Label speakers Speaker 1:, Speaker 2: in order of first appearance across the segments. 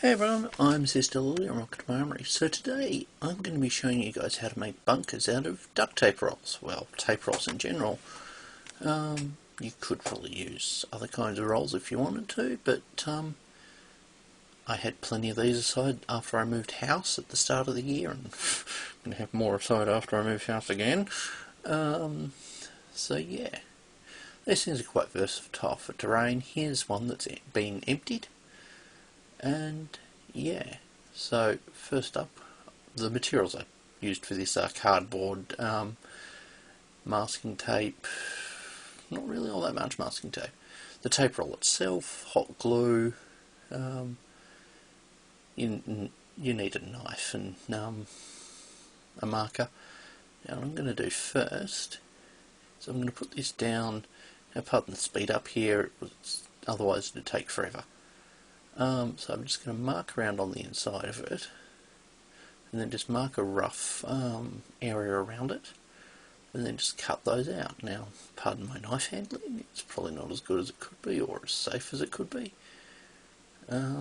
Speaker 1: Hey everyone, I'm Sister Lily and welcome to my armory. So today I'm going to be showing you guys how to make bunkers out of duct tape rolls. Well, tape rolls in general. You could probably use other kinds of rolls if you wanted to, but I had plenty of these aside after I moved house at the start of the year, and I'm going to have more aside after I move house again. So yeah, these things are quite versatile for terrain. Here's one that's been emptied. And yeah, so first up, the materials I used for this are cardboard, masking tape, not really all that much masking tape, the tape roll itself, hot glue, you need a knife and a marker. Now what I'm going to do first is I'm going to put this down. Now pardon the speed up here, otherwise it would take forever. So I'm just going to mark around on the inside of it, and then just mark a rough area around it, and then just cut those out. Now, pardon my knife handling, it's probably not as good as it could be, or as safe as it could be. At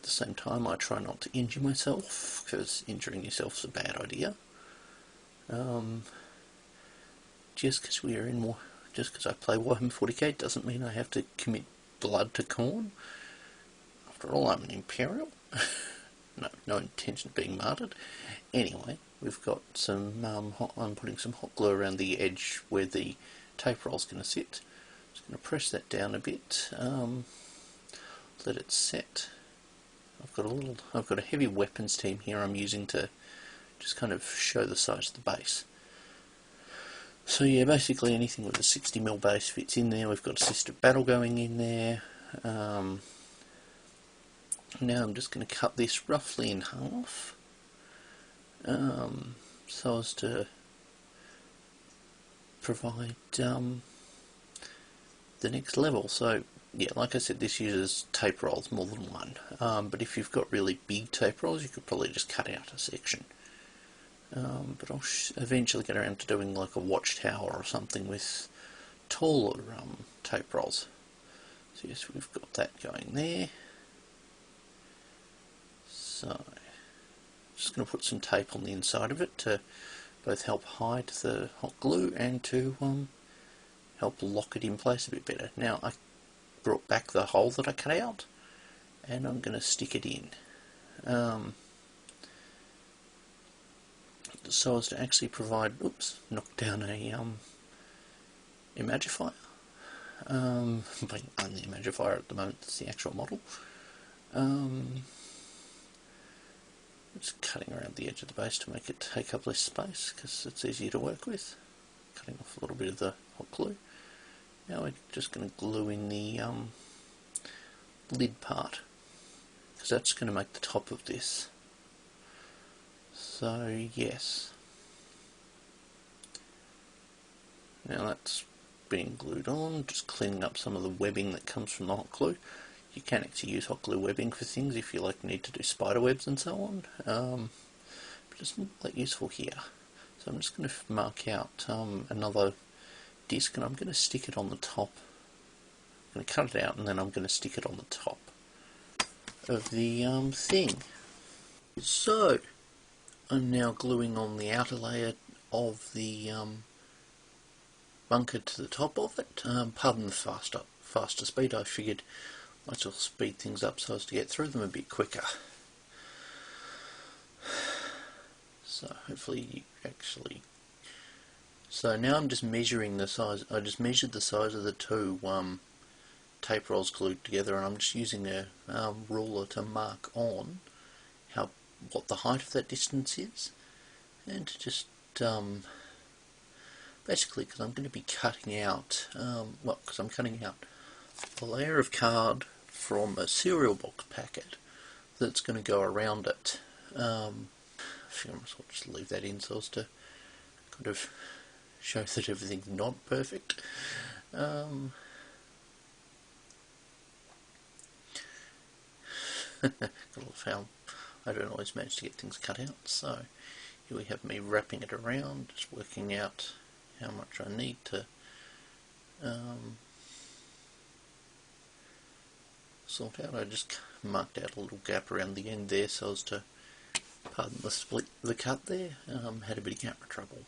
Speaker 1: the same time, I try not to injure myself, because injuring yourself is a bad idea. Just because I play Warhammer 40k doesn't mean I have to commit blood to Khorne. After all, I'm an Imperial. No intention of being martyred. Anyway, we've got some, I'm putting some hot glue around the edge where the tape roll's going to sit. Just going to press that down a bit, let it set. I've got a heavy weapons team here I'm using to just kind of show the size of the base. So yeah, basically anything with a 60mm base fits in there. We've got a Sister Battle going in there. Now I'm just going to cut this roughly in half, so as to provide the next level. So yeah, like I said, this uses tape rolls more than one, but if you've got really big tape rolls you could probably just cut out a section. But I'll eventually get around to doing like a watchtower or something with taller tape rolls. So yes, we've got that going there. So just going to put some tape on the inside of it to both help hide the hot glue and to help lock it in place a bit better. Now I brought back the hole that I cut out and I'm going to stick it in, so as to actually provide, knocked down a Imagifier. I'm the Imagifier at the moment, it's the actual model. Just cutting around the edge of the base to make it take up less space because it's easier to work with. Cutting off a little bit of the hot glue. Now we're just going to glue in the lid part, because that's going to make the top of this. So yes. Now that's being glued on, just cleaning up some of the webbing that comes from the hot glue. You can actually use hot glue webbing for things if you need to do spider webs and so on, but it's not that useful here. So I'm just going to mark out another disc, and I'm going to stick it on the top. I'm going to cut it out and then I'm going to stick it on the top of the thing. So I'm now gluing on the outer layer of the bunker to the top of it. Pardon the faster speed, I figured I might as well speed things up so as to get through them a bit quicker. So hopefully you actually... So now I'm just measuring the size. I just measured the size of the two tape rolls glued together, and I'm just using a ruler to mark on what the height of that distance is, and to just basically, because I'm going to be cutting out, because I'm cutting out a layer of card from a cereal box packet that's going to go around it. I think I might as well just leave that in so as to kind of show that everything's not perfect. How I don't always manage to get things cut out, so here we have me wrapping it around, just working out how much I need to sort out. I just marked out a little gap around the end there so as to, pardon the cut there, had a bit of camera trouble.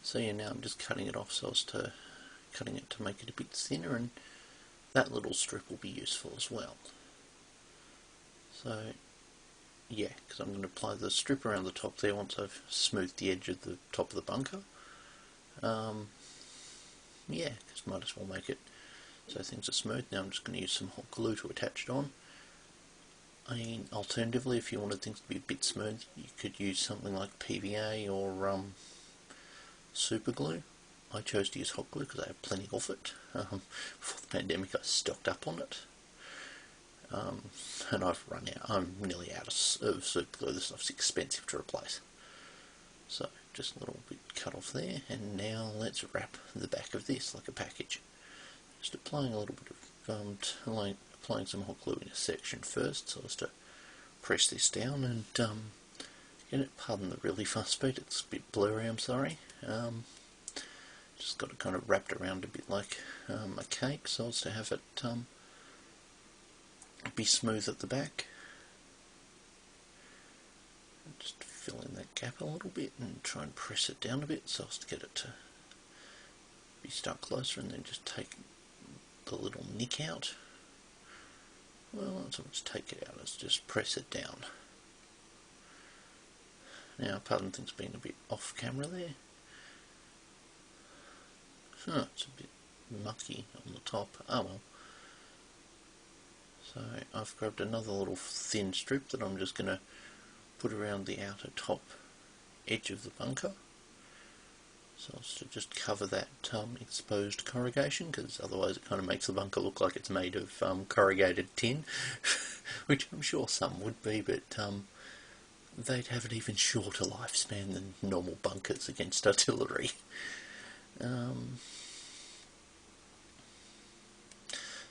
Speaker 1: So yeah, now I'm just cutting it off so as to, cutting it to make it a bit thinner, and that little strip will be useful as well. So yeah, because I'm going to apply the strip around the top there once I've smoothed the edge of the top of the bunker. Yeah, because might as well make it so things are smooth. Now I'm just going to use some hot glue to attach it on. I mean, alternatively, if you wanted things to be a bit smooth, you could use something like PVA or super glue. I chose to use hot glue because I have plenty of it. Before the pandemic I stocked up on it. And I've run out. I'm nearly out of super glue. This stuff's expensive to replace. So just a little bit cut off there, and now let's wrap the back of this like a package. Just applying a little bit of applying some hot glue in a section first, so as to press this down and get it. Pardon the really fast speed. It's a bit blurry. I'm sorry. Just got it kind of wrapped around a bit like a cake, so as to have it be smooth at the back. Just fill in that gap a little bit and try and press it down a bit so as to get it to be stuck closer, and then just take the little nick out. Well, not so much take it out, it's just press it down. Now, pardon things being a bit off camera there. It's a bit mucky on the top. Oh well. So I've grabbed another little thin strip that I'm just going to put around the outer top edge of the bunker, so as to just cover that exposed corrugation, because otherwise it kind of makes the bunker look like it's made of corrugated tin, which I'm sure some would be, but they'd have an even shorter lifespan than normal bunkers against artillery.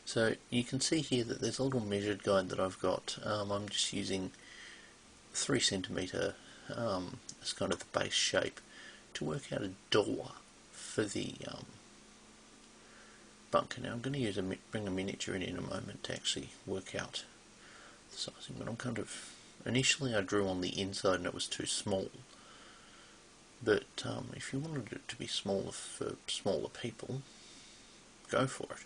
Speaker 1: So you can see here that there's a little measured guide that I've got. I'm just using 3 centimetre as kind of the base shape to work out a door for the bunker. Now I'm going to use bring a miniature in a moment to actually work out the sizing, but I'm kind of, initially I drew on the inside and it was too small, but if you wanted it to be smaller for smaller people, go for it.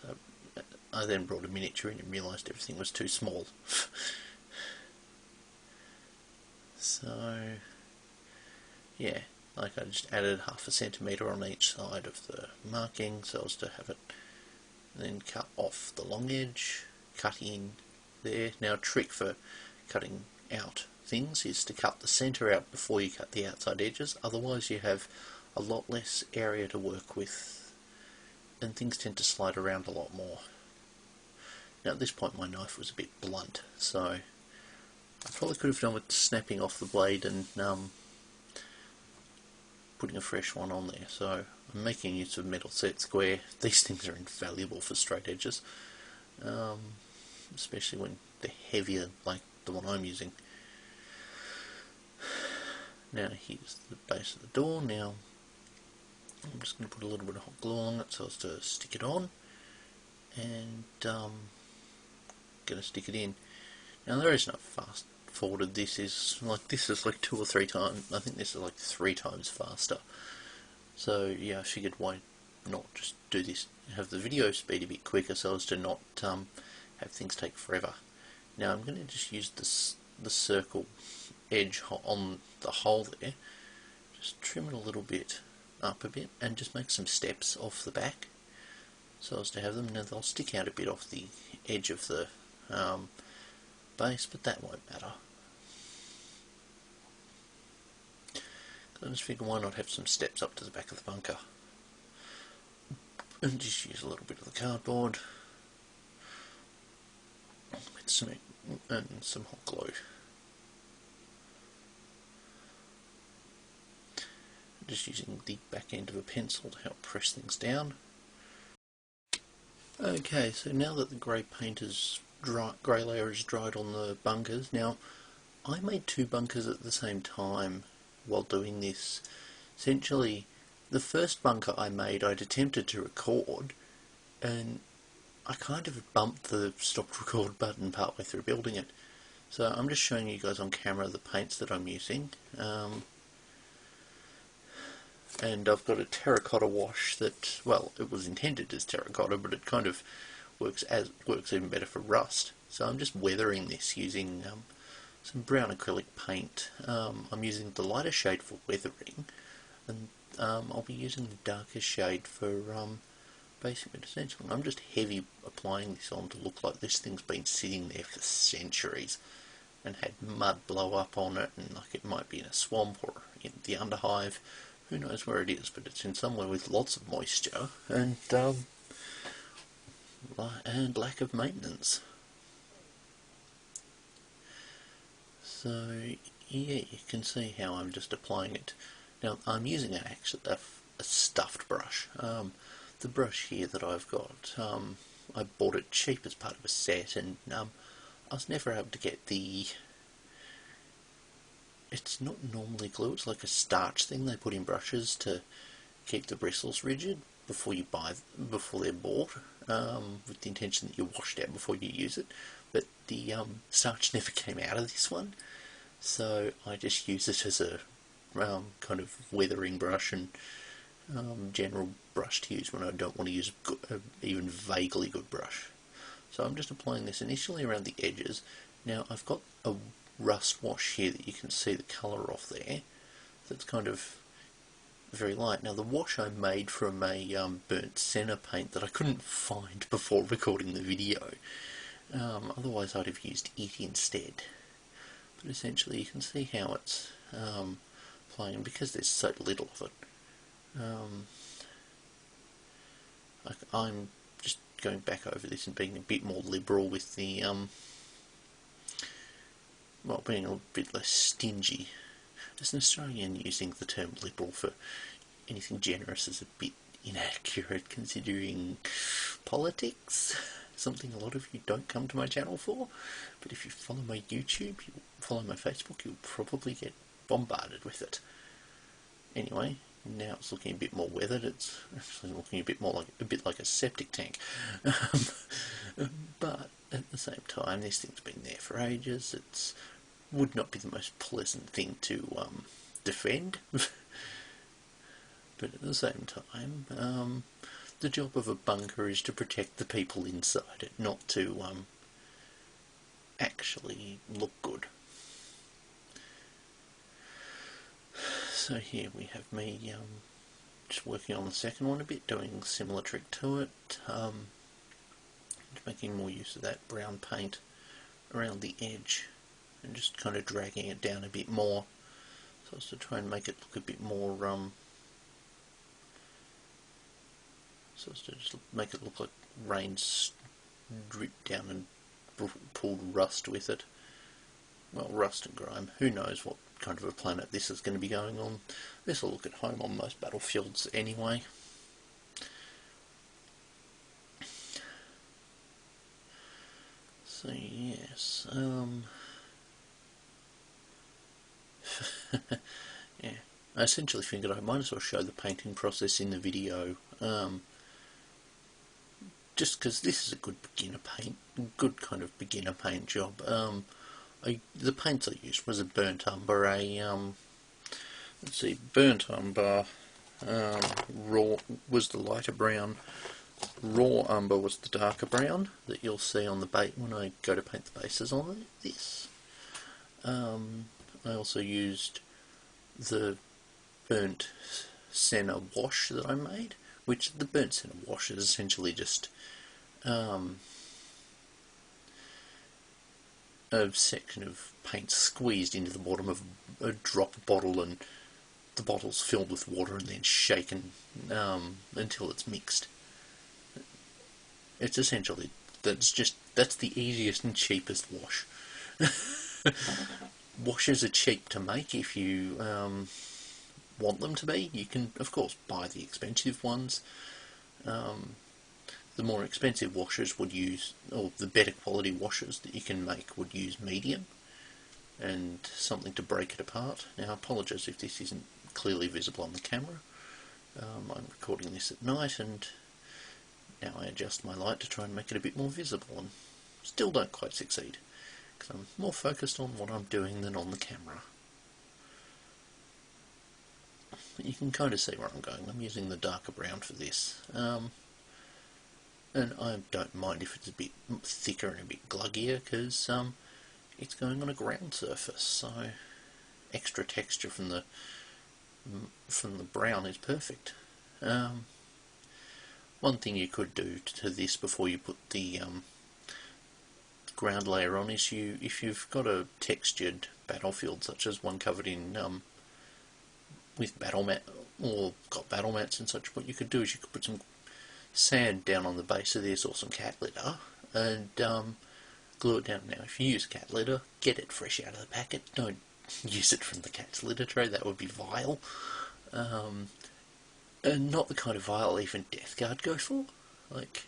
Speaker 1: So I then brought a miniature in and realised everything was too small. So yeah, like I just added 0.5 centimetre on each side of the marking so as to have it, and then cut off the long edge, cut in there. Now a trick for cutting out things is to cut the centre out before you cut the outside edges, otherwise you have a lot less area to work with and things tend to slide around a lot more. Now at this point my knife was a bit blunt, so I probably could have done with snapping off the blade and putting a fresh one on there. So I'm making use of metal set square. These things are invaluable for straight edges, especially when they're heavier like the one I'm using. Now here's the base of the door. Now I'm just going to put a little bit of hot glue on it so as to stick it on, and going to stick it in. Now the reason I've fast forwarded this is like 2 or 3 times, I think this is like 3 times faster. So yeah, I figured why not just do this, have the video speed a bit quicker so as to not have things take forever. Now I'm going to just use the circle edge on the hole there, just trim it a little bit up a bit and just make some steps off the back so as to have them. Now they'll stick out a bit off the edge of the base, but that won't matter. I just figure why not have some steps up to the back of the bunker, and just use a little bit of the cardboard with cement and some hot glue. Just using the back end of a pencil to help press things down. Okay, so now that the grey paint is dry, grey layer is dried on the bunkers. Now I made 2 bunkers at the same time while doing this. Essentially the first bunker I made, I'd attempted to record, and I kind of bumped the stop record button partway through building it. So I'm just showing you guys on camera the paints that I'm using. And I've got a terracotta wash that, well, it was intended as terracotta, but it kind of works even better for rust. So I'm just weathering this using some brown acrylic paint. I'm using the lighter shade for weathering, and I'll be using the darker shade for basic but essential. I'm just heavy applying this on to look like this thing's been sitting there for centuries and had mud blow up on it, and like it might be in a swamp or in the underhive. Who knows where it is, but it's in somewhere with lots of moisture and lack of maintenance. So yeah, you can see how I'm just applying it. Now I'm using a stuffed brush. The brush here that I've got, I bought it cheap as part of a set, and I was never able to get the... It's not normally glue, it's like a starch thing they put in brushes to keep the bristles rigid before they're bought, with the intention that you wash it out before you use it. But the starch never came out of this one, so I just use it as a kind of weathering brush and general brush to use when I don't want to use an even vaguely good brush. So I'm just applying this initially around the edges. Now I've got a rust wash here that you can see the colour off there. That's kind of very light. Now the wash I made from a burnt sienna paint that I couldn't find before recording the video. Otherwise I'd have used it instead. But essentially you can see how it's playing, because there's so little of it. I'm just going back over this and being a bit more liberal with the well, being a bit less stingy. As an Australian, using the term liberal for anything generous is a bit inaccurate considering politics, something a lot of you don't come to my channel for. But if you follow my YouTube, you follow my Facebook, you'll probably get bombarded with it. Anyway, now it's looking a bit more weathered. It's actually looking a bit like a septic tank. But at the same time, this thing's been there for ages. It would not be the most pleasant thing to defend. But at the same time, the job of a bunker is to protect the people inside it, not to actually look good. So here we have me just working on the second one a bit, doing a similar trick to it, making more use of that brown paint around the edge and just kind of dragging it down a bit more so as to try and make it look a bit more so as to just make it look like rain's dripped down and pulled rust with it. Well, rust and grime. Who knows what kind of a planet this is going to be going on. This will look at home on most battlefields anyway. So yes, yeah, I essentially figured I might as well show the painting process in the video, just because this is a good kind of beginner paint job. The paints I used was a burnt umber, burnt umber, raw was the lighter brown, raw umber was the darker brown that you'll see on the bait when I go to paint the bases on this. I also used the burnt senna wash that I made, which the burnt senna wash is essentially just a section of paint squeezed into the bottom of a drop bottle, and the bottle's filled with water and then shaken until it's mixed. It's essentially, that's the easiest and cheapest wash. Washes are cheap to make if you want them to be. You can, of course, buy the expensive ones. The more expensive washers would use, or the better quality washers that you can make would use medium and something to break it apart. Now I apologise if this isn't clearly visible on the camera. I'm recording this at night, and now I adjust my light to try and make it a bit more visible, and still don't quite succeed, because I'm more focused on what I'm doing than on the camera. But you can kind of see where I'm going. I'm using the darker brown for this. And I don't mind if it's a bit thicker and a bit gluggier, because it's going on a ground surface, so extra texture from the brown is perfect. One thing you could do to this before you put the ground layer on is if you've got a textured battlefield, such as one covered in with battle mat, or got battle mats and such, what you could do is you could put some sand down on the base of this, or some cat litter, and glue it down. Now, if you use cat litter, get it fresh out of the packet. Don't use it from the cat's litter tray. That would be vile. And not the kind of vile even Death Guard go for. Like,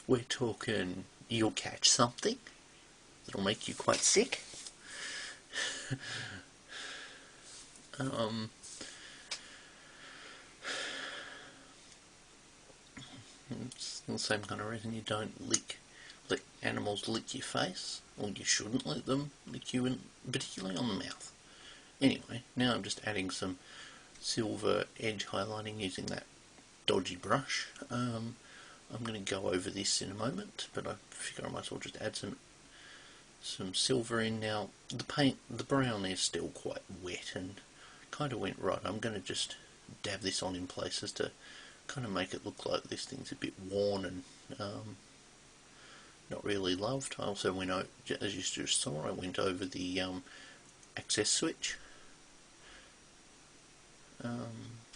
Speaker 1: we're talking, you'll catch something that'll make you quite sick. It's the same kind of reason you don't let animals lick your face, or you shouldn't let them lick you, particularly on the mouth. Anyway, now I'm just adding some silver edge highlighting using that dodgy brush. I'm going to go over this in a moment, but I figure I might as well just add some silver in now. The brown is still quite wet and kind of went right. I'm going to just dab this on in places to kind of make it look like this thing's a bit worn and not really loved. I also went over, as you just saw, I went over the access switch.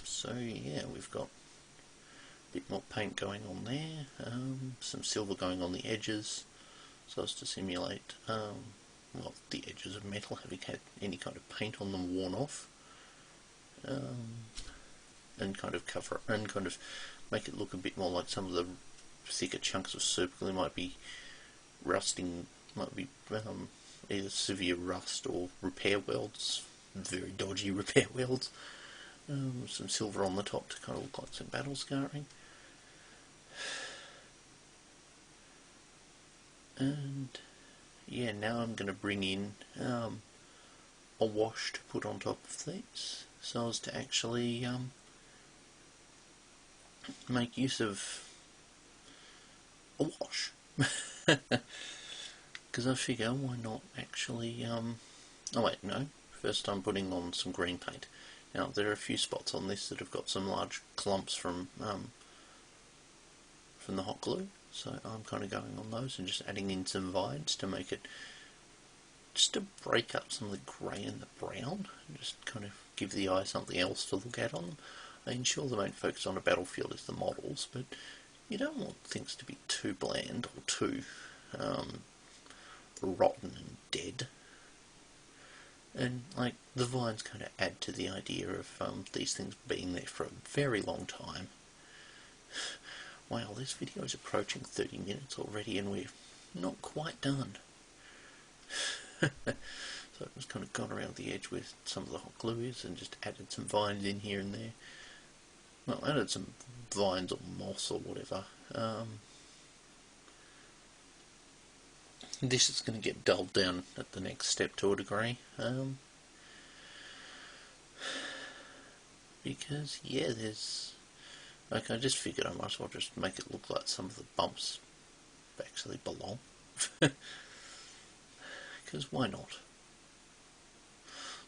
Speaker 1: So yeah, we've got a bit more paint going on there, some silver going on the edges, so as to simulate well, the edges of metal having had any kind of paint on them worn off, and kind of make it look a bit more like some of the thicker chunks of superglue might be rusting, might be either severe rust or repair welds, very dodgy repair welds. Some silver on the top to kind of look like some battle scarring. And yeah, now I'm going to bring in a wash to put on top of these, so as to actually make use of a wash. Because I figure, why not actually, oh wait, no, first I'm putting on some green paint. Now, there are a few spots on this that have got some large clumps from the hot glue, so I'm kind of going on those and just adding in some vines to make it, just to break up some of the grey and the brown, and just kind of give the eye something else to look at on them. I mean, sure, the main focus on a battlefield is the models, but you don't want things to be too bland or too rotten and dead. And like the vines kind of add to the idea of these things being there for a very long time. Wow, this video is approaching 30 minutes already and we're not quite done. So I've just kind of gone around the edge with some of the hot glues and just added some vines in here and there. Well, added some vines or moss or whatever. This is going to get dulled down at the next step to a degree, because yeah, there's, like, I just figured I might as well just make it look like some of the bumps actually belong, because why not?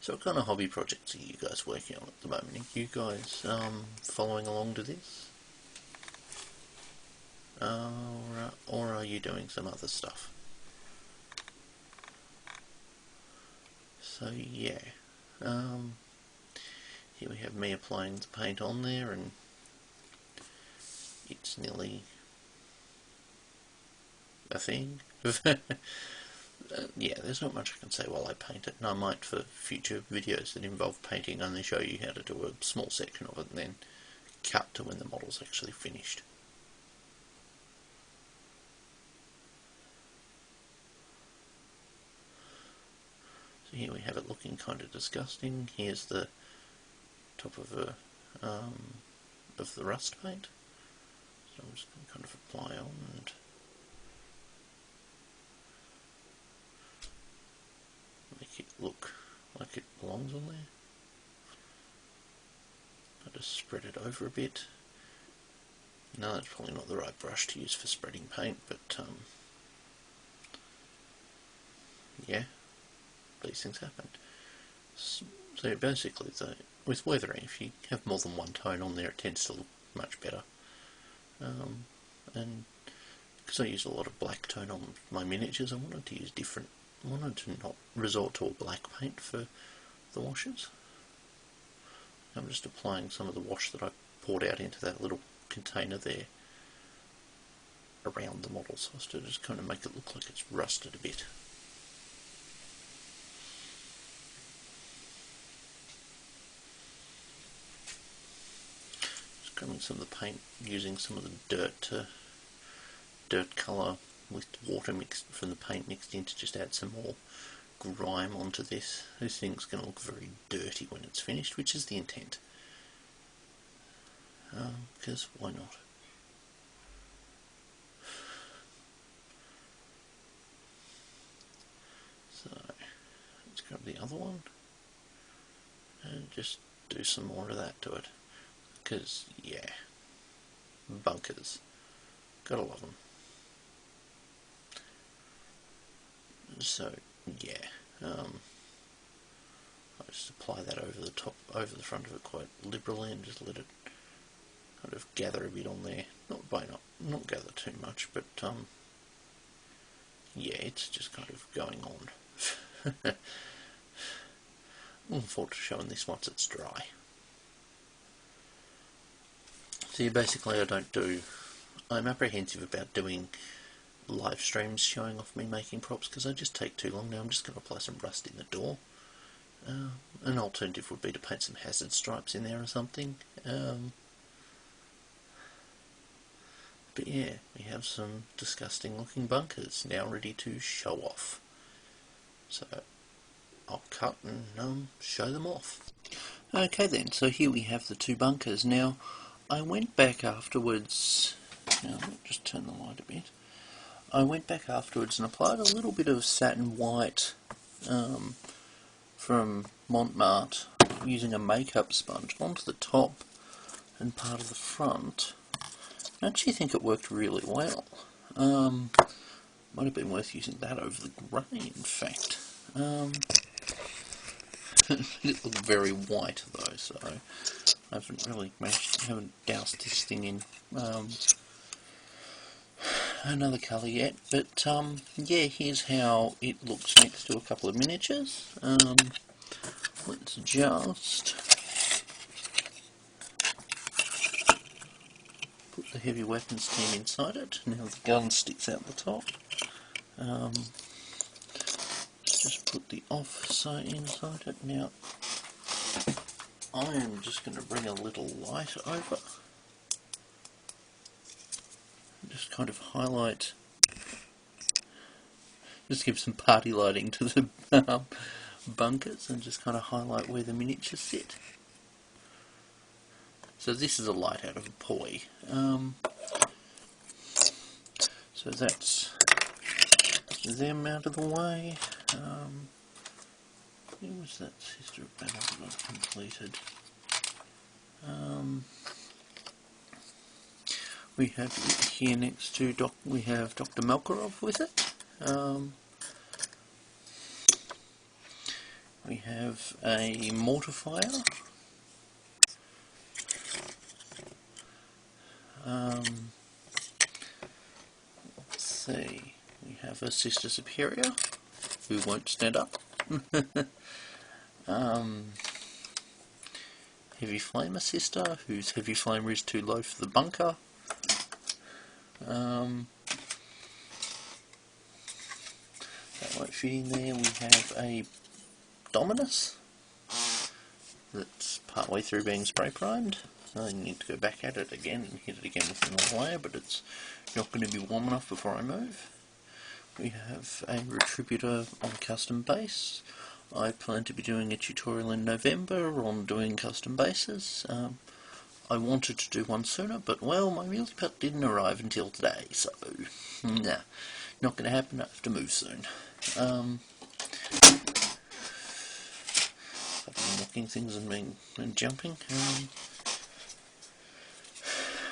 Speaker 1: So what kind of hobby projects are you guys working on at the moment? Are you guys following along to this? Or are you doing some other stuff? So yeah, here we have me applying the paint on there, and it's nearly a thing. Yeah, there's not much I can say while I paint it, and I might, for future videos that involve painting, only show you how to do a small section of it and then cut to when the model's actually finished. So here we have it looking kind of disgusting. Here's the top of a of the rust paint. So I'm just going to kind of apply on and make it look like it belongs on there. I just spread it over a bit. No, that's probably not the right brush to use for spreading paint, but yeah, these things happen. So basically, with weathering, if you have more than one tone on there, it tends to look much better. And because I use a lot of black tone on my miniatures, I wanted to use different. I wanted to not resort to all black paint for the washes. I'm just applying some of the wash that I poured out into that little container there around the model, so as to just kind of make it look like it's rusted a bit. Just grabbing some of the paint, using some of the dirt colour with water mixed from the paint mixed in to just add some more grime onto this. This thing's going to look very dirty when it's finished, which is the intent. Because why not? So let's grab the other one and just do some more of that to it. Because yeah, bunkers, gotta love them. So yeah, I just apply that over the top, over the front of it quite liberally, and just let it kind of gather a bit on there. Not gather too much, but yeah, it's just kind of going on. Looking forward to showing this once it's dry. So yeah, basically I'm apprehensive about doing live streams showing off me making props because I just take too long. Now I'm just going to apply some rust in the door. An alternative would be to paint some hazard stripes in there or something. But yeah, we have some disgusting looking bunkers now ready to show off. So I'll cut and show them off. Okay then, so here we have the two bunkers. Now I went back afterwards, now I'll just turn the light a bit. I went back afterwards and applied a little bit of satin white from Montmartre using a makeup sponge onto the top and part of the front. I actually think it worked really well. Might have been worth using that over the grey, in fact. It looked very white though, so I haven't doused this thing in another colour yet. But yeah, here's how it looks next to a couple of miniatures. Let's just put the heavy weapons team inside it. Now the gun sticks out the top. Just put the offset inside it. Now I am just going to bring a little light over. Just kind of highlight, just give some party lighting to the bunkers and just kind of highlight where the miniatures sit. So this is a light out of a poi. So that's them out of the way. Where was that Sister of Battle that I've completed? We have it here next to we have Dr. Malkarov with it. We have a mortifier. Let's see. We have a Sister Superior who won't stand up. Heavy Flamer Sister, whose Heavy Flamer is too low for the bunker. That won't fit in there. We have a Dominus that's partway through being spray primed. So I need to go back at it again and hit it again with another layer, but it's not going to be warm enough before I move. We have a Retributor on custom base. I plan to be doing a tutorial in November on doing custom bases. I wanted to do one sooner, but well, my wheelie putt didn't arrive until today, so nah, not going to happen. I have to move soon. I've been walking things and jumping.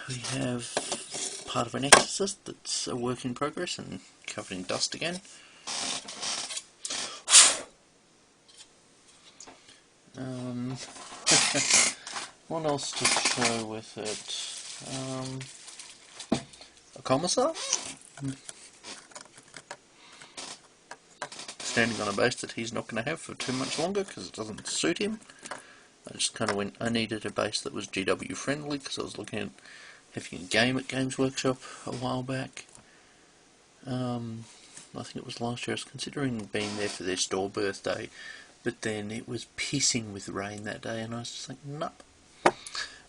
Speaker 1: We have part of an exorcist that's a work in progress and covered in dust again. What else to show with it? A commissar? Standing on a base that he's not going to have for too much longer because it doesn't suit him. I just kind of went, I needed a base that was GW friendly because I was looking at having a game at Games Workshop a while back. I think it was last year. I was considering being there for their store birthday, but then it was pissing with rain that day and I was just like, nope.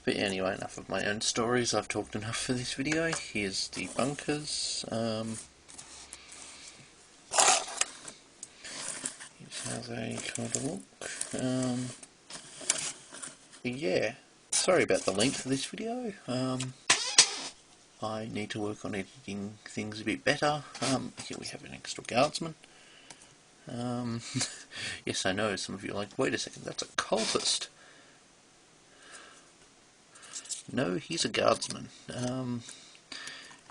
Speaker 1: But anyway, enough of my own stories. I've talked enough for this video. Here's the bunkers. Here's how they kind of look. Yeah, sorry about the length of this video. I need to work on editing things a bit better. Here we have an extra guardsman. Yes, I know, some of you are like, wait a second, that's a cultist. No, he's a guardsman.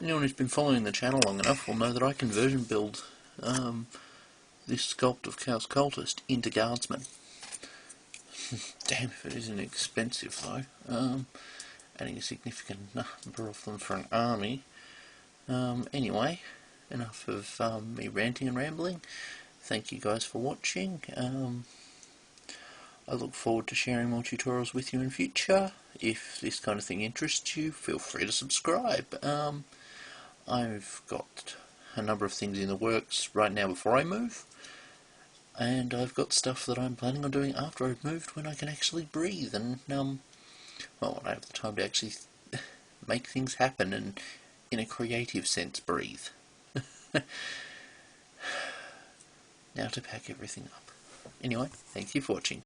Speaker 1: Anyone who's been following the channel long enough will know that I conversion build this sculpt of Chaos Cultist into guardsman. Damn if it isn't expensive though. Adding a significant number of them for an army. Anyway, enough of me ranting and rambling. Thank you guys for watching. I look forward to sharing more tutorials with you in future. If this kind of thing interests you, feel free to subscribe. I've got a number of things in the works right now before I move, and I've got stuff that I'm planning on doing after I've moved when I can actually breathe and, well, when I have the time to actually make things happen and, in a creative sense, breathe. Now to pack everything up. Anyway, thank you for watching.